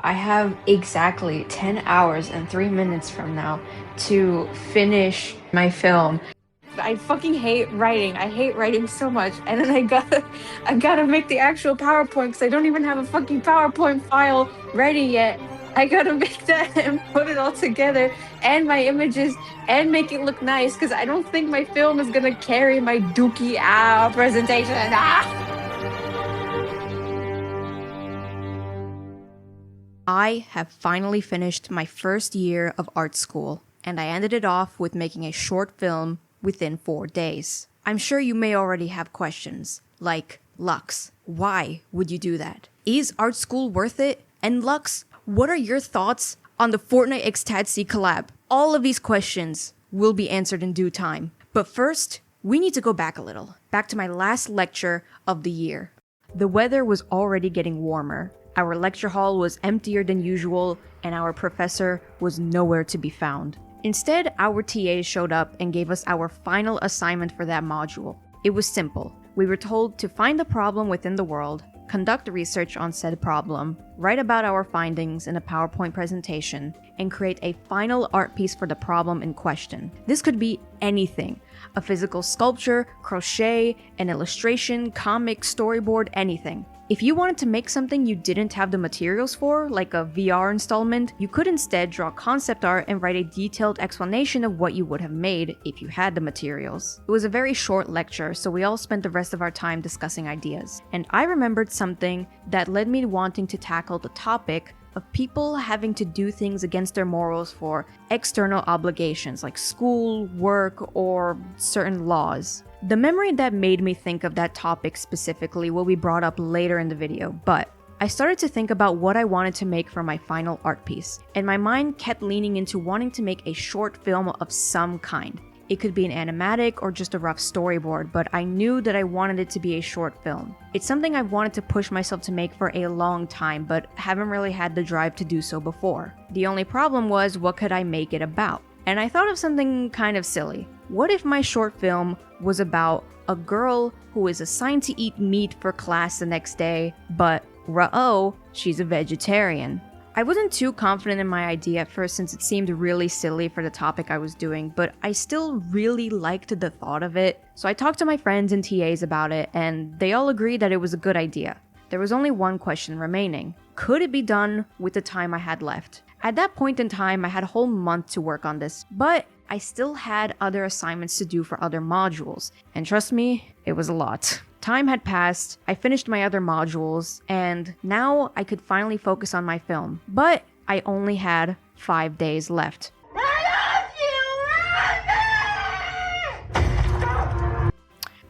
I have exactly 10 hours and 3 minutes from now to finish my film. I fucking hate writing. I hate writing so much. And then I gotta make the actual PowerPoint because I don't even have a fucking PowerPoint file ready yet. I gotta make that and put it all together and my images and make it look nice because I don't think my film is gonna carry my dookie presentation. I have finally finished my first year of art school, and I ended it off with making a short film within 4 days. I'm sure you may already have questions, like, Lux, why would you do that? Is art school worth it? And Lux, what are your thoughts on the Fortnite x Tatsy collab? All of these questions will be answered in due time. But first, we need to go back a little, back to my last lecture of the year. The weather was already getting warmer. Our lecture hall was emptier than usual, and our professor was nowhere to be found. Instead, our TA showed up and gave us our final assignment for that module. It was simple. We were told to find the problem within the world, conduct research on said problem, write about our findings in a PowerPoint presentation, and create a final art piece for the problem in question. This could be anything. A physical sculpture, crochet, an illustration, comic, storyboard, anything. If you wanted to make something you didn't have the materials for, like a VR installment, you could instead draw concept art and write a detailed explanation of what you would have made if you had the materials. It was a very short lecture, so we all spent the rest of our time discussing ideas. And I remembered something that led me to wanting to tackle the topic of people having to do things against their morals for external obligations like school, work, or certain laws. The memory that made me think of that topic specifically will be brought up later in the video, but I started to think about what I wanted to make for my final art piece, and my mind kept leaning into wanting to make a short film of some kind. It could be an animatic or just a rough storyboard, but I knew that I wanted it to be a short film. It's something I've wanted to push myself to make for a long time, but haven't really had the drive to do so before. The only problem was, what could I make it about? And I thought of something kind of silly. What if my short film was about a girl who is assigned to eat meat for class the next day, but she's a vegetarian? I wasn't too confident in my idea at first since it seemed really silly for the topic I was doing, but I still really liked the thought of it. So I talked to my friends and TAs about it, and they all agreed that it was a good idea. There was only one question remaining. Could it be done with the time I had left? At that point in time, I had a whole month to work on this, but I still had other assignments to do for other modules, and trust me, it was a lot. Time had passed, I finished my other modules, and now I could finally focus on my film. But I only had 5 days left.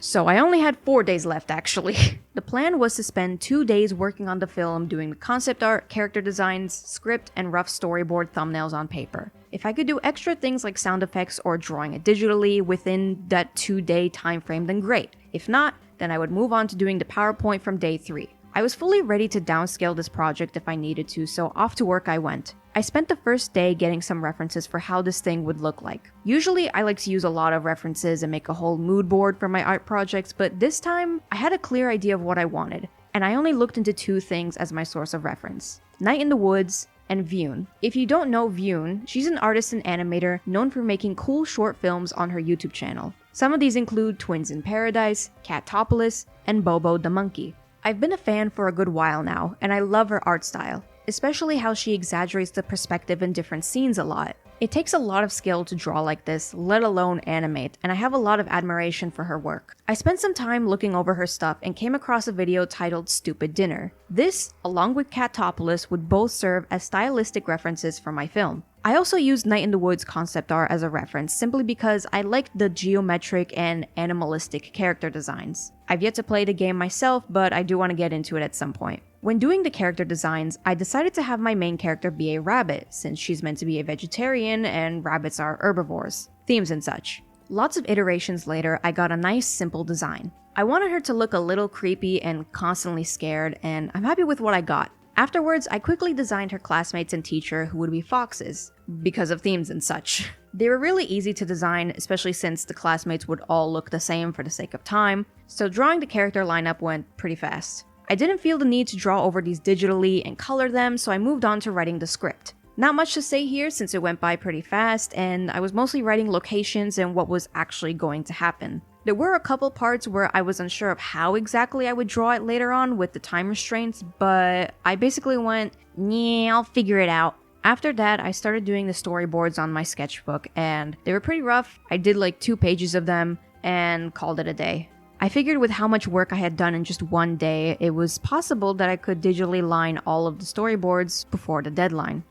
So I only had 4 days left, actually. The plan was to spend 2 days working on the film, doing the concept art, character designs, script, and rough storyboard thumbnails on paper. If I could do extra things like sound effects or drawing it digitally within that 2-day time frame, then great. If not, then I would move on to doing the PowerPoint from day 3. I was fully ready to downscale this project if I needed to, so off to work I went. I spent the first day getting some references for how this thing would look like. Usually I like to use a lot of references and make a whole mood board for my art projects, but this time I had a clear idea of what I wanted, and I only looked into 2 things as my source of reference: Night in the Woods and Huion. If you don't know Huion, she's an artist and animator known for making cool short films on her YouTube channel. Some of these include Twins in Paradise, Catopolis, and Bobo the Monkey. I've been a fan for a good while now, and I love her art style, especially how she exaggerates the perspective in different scenes a lot. It takes a lot of skill to draw like this, let alone animate, and I have a lot of admiration for her work. I spent some time looking over her stuff and came across a video titled Stupid Dinner. This, along with Catopolis, would both serve as stylistic references for my film. I also used Night in the Woods concept art as a reference simply because I liked the geometric and animalistic character designs. I've yet to play the game myself, but I do want to get into it at some point. When doing the character designs, I decided to have my main character be a rabbit, since she's meant to be a vegetarian and rabbits are herbivores, themes and such. Lots of iterations later, I got a nice simple design. I wanted her to look a little creepy and constantly scared, and I'm happy with what I got. Afterwards, I quickly designed her classmates and teacher, who would be foxes, because of themes and such. They were really easy to design, especially since the classmates would all look the same for the sake of time, so drawing the character lineup went pretty fast. I didn't feel the need to draw over these digitally and color them, so I moved on to writing the script. Not much to say here since it went by pretty fast, and I was mostly writing locations and what was actually going to happen. There were a couple parts where I was unsure of how exactly I would draw it later on with the time restraints, but I basically went, yeah, I'll figure it out. After that, I started doing the storyboards on my sketchbook, and they were pretty rough. I did like 2 pages of them and called it a day. I figured with how much work I had done in just one day, it was possible that I could digitally line all of the storyboards before the deadline.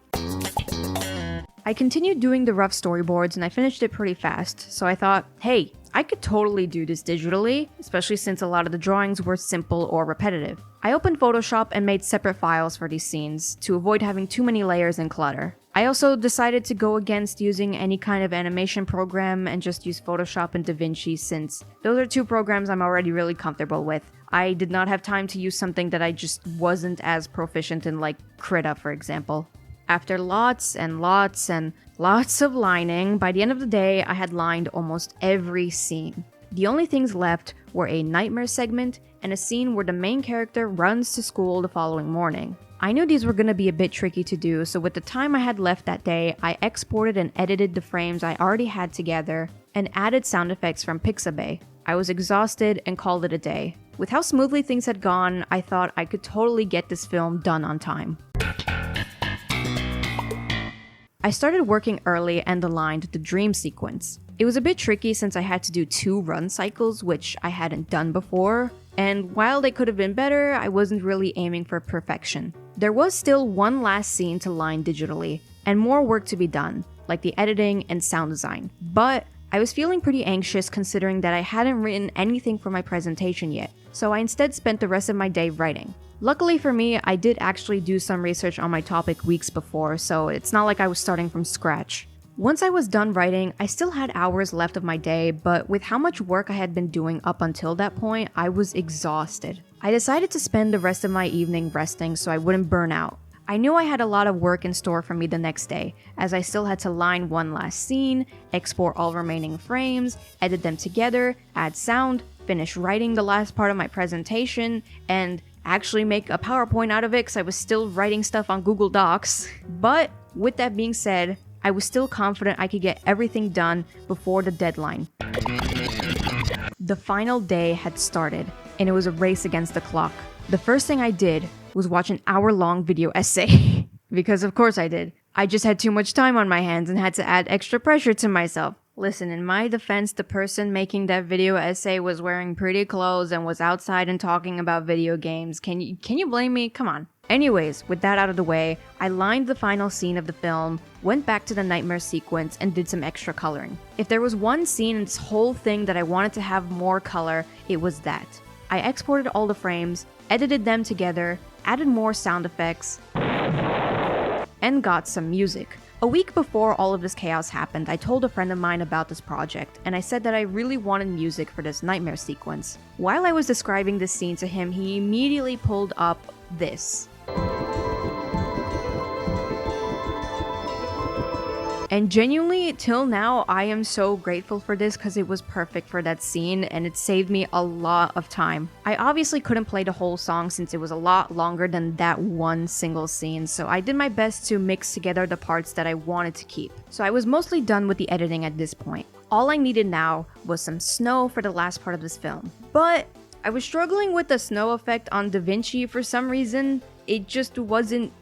I continued doing the rough storyboards and I finished it pretty fast, so I thought, hey, I could totally do this digitally, especially since a lot of the drawings were simple or repetitive. I opened Photoshop and made separate files for these scenes to avoid having too many layers and clutter. I also decided to go against using any kind of animation program and just use Photoshop and DaVinci since those are 2 programs I'm already really comfortable with. I did not have time to use something that I just wasn't as proficient in, like Krita, for example. After lots and lots and lots of lining, by the end of the day, I had lined almost every scene. The only things left were a nightmare segment and a scene where the main character runs to school the following morning. I knew these were gonna be a bit tricky to do, so with the time I had left that day, I exported and edited the frames I already had together and added sound effects from Pixabay. I was exhausted and called it a day. With how smoothly things had gone, I thought I could totally get this film done on time. I started working early and aligned the dream sequence. It was a bit tricky since I had to do 2 run cycles, which I hadn't done before, and while they could have been better, I wasn't really aiming for perfection. There was still one last scene to line digitally, and more work to be done, like the editing and sound design. But I was feeling pretty anxious considering that I hadn't written anything for my presentation yet, so I instead spent the rest of my day writing. Luckily for me, I did actually do some research on my topic weeks before, so it's not like I was starting from scratch. Once I was done writing, I still had hours left of my day, but with how much work I had been doing up until that point, I was exhausted. I decided to spend the rest of my evening resting so I wouldn't burn out. I knew I had a lot of work in store for me the next day, as I still had to line one last scene, export all remaining frames, edit them together, add sound, finish writing the last part of my presentation, and actually make a PowerPoint out of it because I was still writing stuff on Google Docs. But with that being said, I was still confident I could get everything done before the deadline. The final day had started, and it was a race against the clock. The first thing I did was watch an hour-long video essay. Because of course I did. I just had too much time on my hands and had to add extra pressure to myself. Listen, in my defense, the person making that video essay was wearing pretty clothes and was outside and talking about video games. Can you blame me? Come on. Anyways, with that out of the way, I lined the final scene of the film, went back to the nightmare sequence, and did some extra coloring. If there was one scene in this whole thing that I wanted to have more color, it was that. I exported all the frames, edited them together, added more sound effects, and got some music. A week before all of this chaos happened, I told a friend of mine about this project, and I said that I really wanted music for this nightmare sequence. While I was describing this scene to him, he immediately pulled up this. And genuinely, till now, I am so grateful for this because it was perfect for that scene and it saved me a lot of time. I obviously couldn't play the whole song since it was a lot longer than that one single scene, so I did my best to mix together the parts that I wanted to keep. So I was mostly done with the editing at this point. All I needed now was some snow for the last part of this film. But I was struggling with the snow effect on DaVinci for some reason. It just wasn't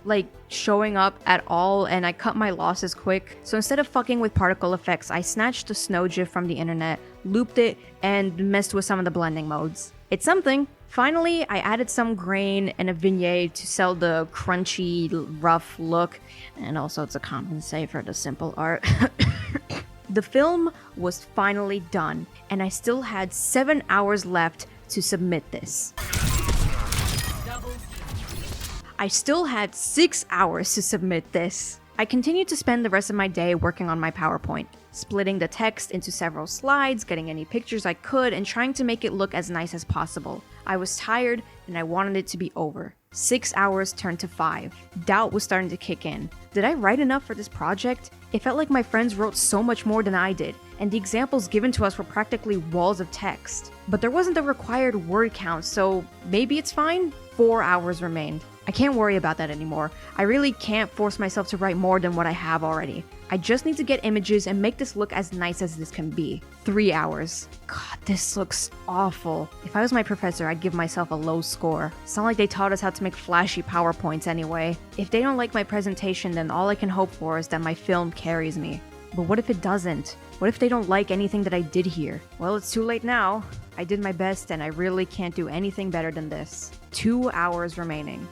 showing up at all, and I cut my losses quick. So instead of fucking with particle effects, I snatched the snow GIF from the internet, looped it, and messed with some of the blending modes. It's something. Finally, I added some grain and a vignette to sell the crunchy, rough look, and also to compensate for the simple art. The film was finally done, and I still had 7 hours left to submit this. I still had 6 hours to submit this. I continued to spend the rest of my day working on my PowerPoint, splitting the text into several slides, getting any pictures I could, and trying to make it look as nice as possible. I was tired, and I wanted it to be over. 6 hours turned to 5. Doubt was starting to kick in. Did I write enough for this project? It felt like my friends wrote so much more than I did, and the examples given to us were practically walls of text. But there wasn't the required word count, so maybe it's fine? 4 hours remained. I can't worry about that anymore. I really can't force myself to write more than what I have already. I just need to get images and make this look as nice as this can be. 3 hours. God, this looks awful. If I was my professor, I'd give myself a low score. It's not like they taught us how to make flashy PowerPoints anyway. If they don't like my presentation, then all I can hope for is that my film carries me. But what if it doesn't? What if they don't like anything that I did here? Well, it's too late now. I did my best and I really can't do anything better than this. 2 hours remaining.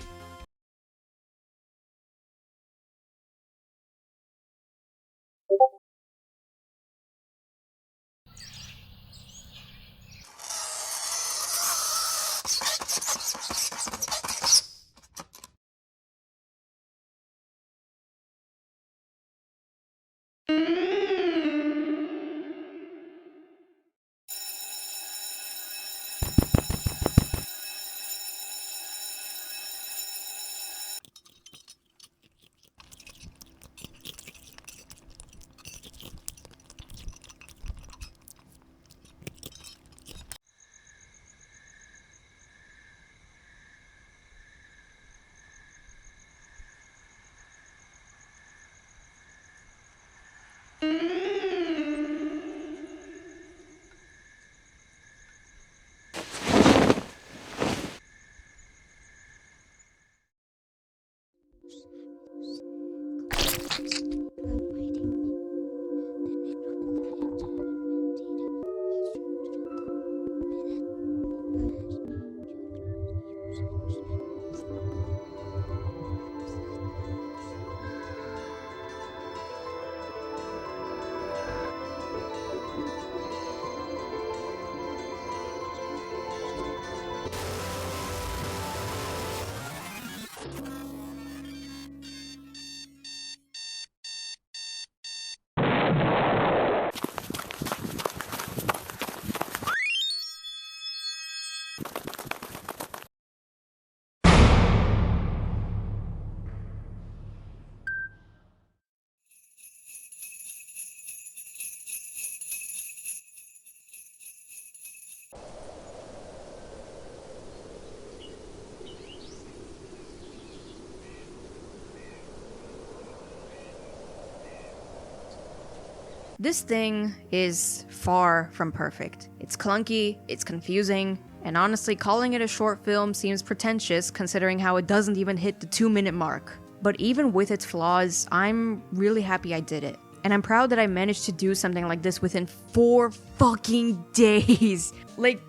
This thing is far from perfect. It's clunky, it's confusing, and honestly, calling it a short film seems pretentious considering how it doesn't even hit the 2-minute mark. But even with its flaws, I'm really happy I did it. And I'm proud that I managed to do something like this within 4 fucking days. Like,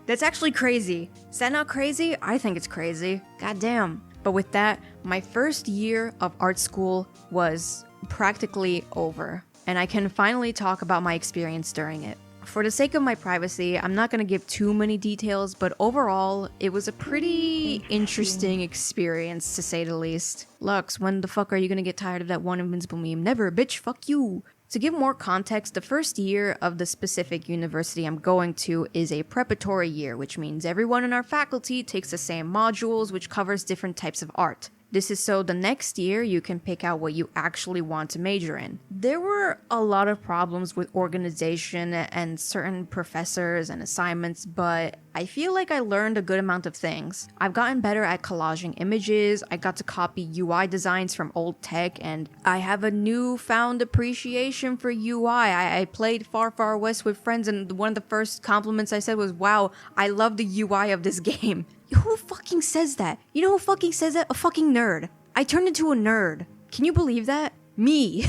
that's actually crazy. Is that not crazy? I think it's crazy. Goddamn. But with that, my first year of art school was practically over. And I can finally talk about my experience during it. For the sake of my privacy, I'm not gonna give too many details, but overall, it was a pretty interesting experience, to say the least. Lux, when the fuck are you gonna get tired of that one invincible meme? Never, bitch, fuck you! To give more context, the first year of the specific university I'm going to is a preparatory year, which means everyone in our faculty takes the same modules, which covers different types of art. This is so the next year you can pick out what you actually want to major in. There were a lot of problems with organization and certain professors and assignments, but I feel like I learned a good amount of things. I've gotten better at collaging images, I got to copy UI designs from old tech, and I have a newfound appreciation for UI. I played Far Far West with friends, and one of the first compliments I said was, "Wow, I love the UI of this game." Who fucking says that? You know who fucking says that? A fucking nerd. I turned into a nerd. Can you believe that? Me.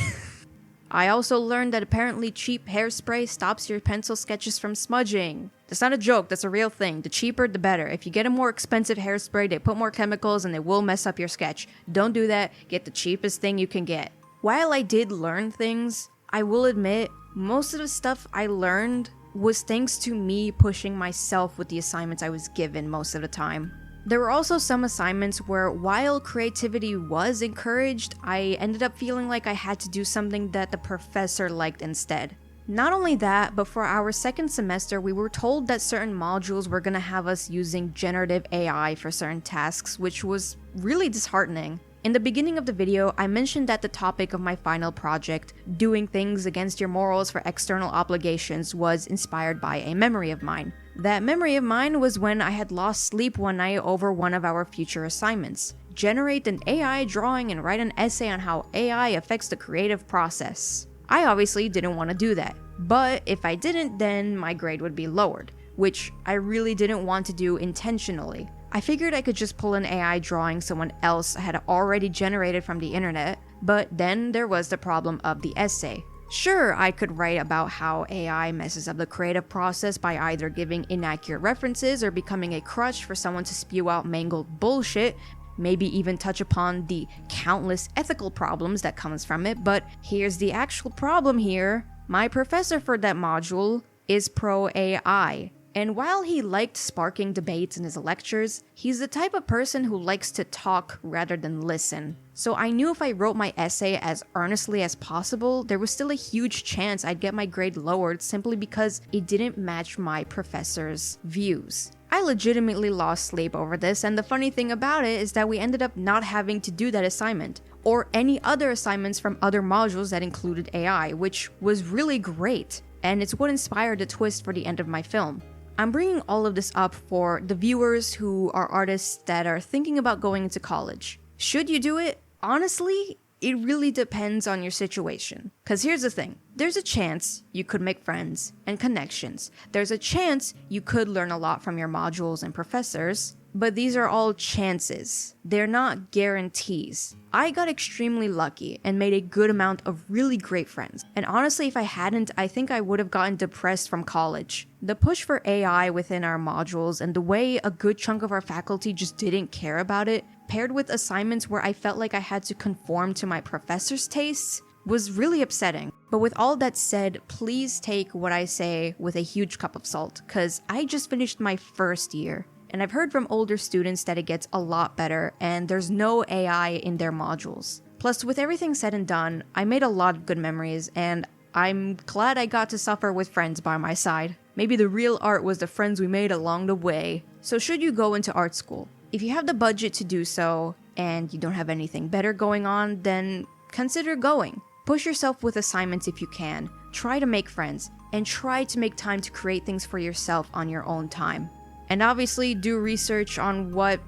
I also learned that apparently cheap hairspray stops your pencil sketches from smudging. That's not a joke, that's a real thing. The cheaper, the better. If you get a more expensive hairspray, they put more chemicals and it will mess up your sketch. Don't do that, get the cheapest thing you can get. While I did learn things, I will admit, most of the stuff I learned was thanks to me pushing myself with the assignments I was given most of the time. There were also some assignments where, while creativity was encouraged, I ended up feeling like I had to do something that the professor liked instead. Not only that, but for our second semester, we were told that certain modules were gonna have us using generative AI for certain tasks, which was really disheartening. In the beginning of the video, I mentioned that the topic of my final project, doing things against your morals for external obligations, was inspired by a memory of mine. That memory of mine was when I had lost sleep one night over one of our future assignments. Generate an AI drawing and write an essay on how AI affects the creative process. I obviously didn't want to do that, but if I didn't, then my grade would be lowered, which I really didn't want to do intentionally. I figured I could just pull an AI drawing someone else had already generated from the internet, but then there was the problem of the essay. Sure, I could write about how AI messes up the creative process by either giving inaccurate references or becoming a crutch for someone to spew out mangled bullshit, maybe even touch upon the countless ethical problems that comes from it, but here's the actual problem here. My professor for that module is pro AI. And while he liked sparking debates in his lectures, he's the type of person who likes to talk rather than listen. So I knew if I wrote my essay as earnestly as possible, there was still a huge chance I'd get my grade lowered simply because it didn't match my professor's views. I legitimately lost sleep over this, and the funny thing about it is that we ended up not having to do that assignment, or any other assignments from other modules that included AI, which was really great, and it's what inspired the twist for the end of my film. I'm bringing all of this up for the viewers who are artists that are thinking about going into college. Should you do it? Honestly, it really depends on your situation. Because here's the thing. There's a chance you could make friends and connections. There's a chance you could learn a lot from your modules and professors. But these are all chances. They're not guarantees. I got extremely lucky and made a good amount of really great friends. And honestly, if I hadn't, I think I would have gotten depressed from college. The push for AI within our modules and the way a good chunk of our faculty just didn't care about it, paired with assignments where I felt like I had to conform to my professor's tastes, was really upsetting. But with all that said, please take what I say with a huge cup of salt, cause I just finished my first year. And I've heard from older students that it gets a lot better and there's no AI in their modules. Plus, with everything said and done, I made a lot of good memories and I'm glad I got to suffer with friends by my side. Maybe the real art was the friends we made along the way. So should you go into art school? If you have the budget to do so and you don't have anything better going on, then consider going. Push yourself with assignments if you can. Try to make friends and try to make time to create things for yourself on your own time. And obviously do research on what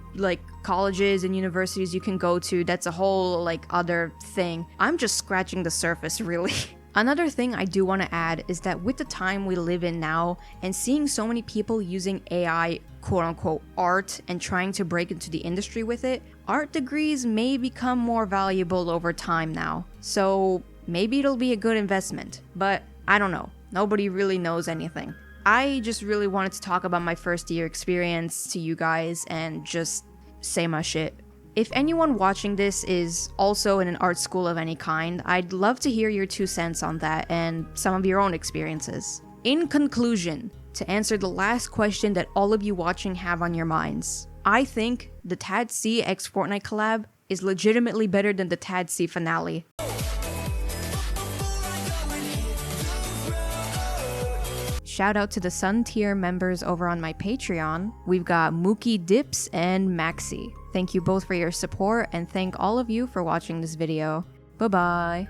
colleges and universities you can go to. That's a whole other thing. I'm just scratching the surface really. Another thing I do want to add is that with the time we live in now and seeing so many people using AI quote-unquote art and trying to break into the industry with it, art degrees may become more valuable over time now. So maybe it'll be a good investment, but I don't know. Nobody really knows anything. I just really wanted to talk about my first year experience to you guys and just say my shit. If anyone watching this is also in an art school of any kind, I'd love to hear your 2 cents on that and some of your own experiences. In conclusion, to answer the last question that all of you watching have on your minds, I think the Tad C x Fortnite collab is legitimately better than the Tad C finale. Shout out to the Sun tier members over on my Patreon. We've got Mookie Dips and Maxi. Thank you both for your support and thank all of you for watching this video. Bye bye.